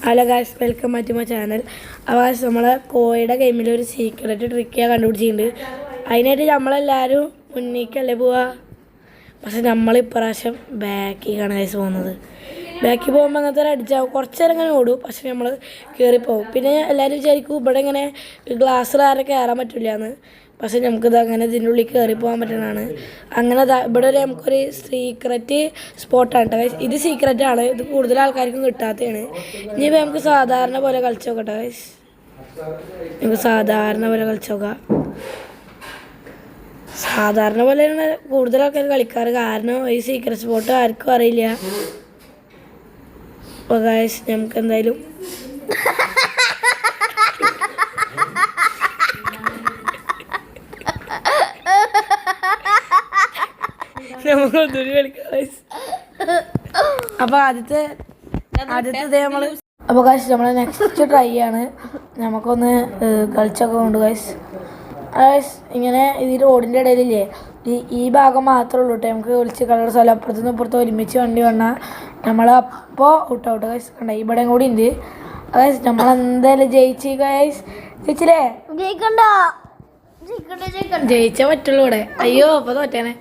Hello guys, welcome back to my channel. അപ്പോൾ നമ്മളെ കോയുടെ ഗെയിമിൽ ഒരു സീക്രട്ട് ട്രിക്ക് കണ്ടുപിടിച്ചിട്ടുണ്ട്. അതിനായിട്ട് നമ്മളെല്ലാവരും മുന്നിലേക്കല്ലേ പോവുക. പക്ഷെ നമ്മൾ ഇപ്രാവശ്യം ബാക്കിലേക്കാണ് ഗൈസ് പോകുന്നത്. ബാക്കിൽ പോകുമ്പോൾ അങ്ങനത്തെ ഒരു അടിച്ചാവും, കുറച്ച് നേരം ഇങ്ങനെ ഓടും, പക്ഷെ നമ്മൾ കയറിപ്പോവും. പിന്നെ എല്ലാവരും വിചാരിക്കും ഇവിടെ ഇങ്ങനെ ഗ്ലാസ്സിൽ ആരെ കയറാൻ പറ്റില്ല എന്ന്. പക്ഷെ നമുക്കിത് അങ്ങനെ ഇതിൻ്റെ ഉള്ളിൽ കയറി പോകാൻ പറ്റുന്നതാണ്. അങ്ങനെ ഇവിടെ ഒരു നമുക്കൊരു സീക്രറ്റ് സ്പോട്ടാണ് കേട്ടോ. ഇത് സീക്രറ്റാണ്, ഇത് കൂടുതൽ ആൾക്കാർക്കും കിട്ടാത്തതാണ്. ഇനിയിപ്പോൾ നമുക്ക് സാധാരണ പോലെ കളിച്ച് നോക്കട്ടെ ഗൈസ്. നമുക്ക് സാധാരണ പോലെ കളിച്ച് നോക്കാം. സാധാരണ പോലെയാണ് കൂടുതൽ ആൾക്കാർ കളിക്കാറ്, കാരണം ഈ സീക്രട്ട് സ്പോട്ട് ആർക്കും അറിയില്ല. അപ്പോൾ ഗൈസ് നമുക്ക് എന്തായാലും നമുക്കൊന്നുകൂടി കളിക്കാം ഗൈസ്. അപ്പോൾ ആദ്യത്തെ ഇതേ നമ്മൾ അപ്പോൾ ഗൈസ് നമ്മൾ നെക്സ്റ്റ് ട്രൈ ആണ്. നമുക്കൊന്ന് കളിച്ചൊക്കെ കൊണ്ട് ഗൈസ്. ഇങ്ങനെ ഈ റോഡിൻ്റെ ഇടയിലില്ലേ, ഈ ഭാഗം മാത്രമേ ഉള്ളൂ കേട്ടോ നമുക്ക് വിളിച്ച് കളർ സ്ഥലം. അപ്പുറത്തുനിന്ന് ഇപ്പുറത്ത് ഒരുമിച്ച് വണ്ടി വന്നാൽ നമ്മൾ അപ്പോൾ ഔട്ട് ഗൈസ്. കണ്ട ഇവിടെയും കൂടി ഉണ്ട് ഗൈസ്. നമ്മളെന്തായാലും ജയിച്ച് ഗൈസ്. ജയിച്ചില്ലേ? ജയിച്ചാൽ പറ്റുള്ളൂ ഇവിടെ. അയ്യോ അപ്പോൾ തോറ്റേനെ.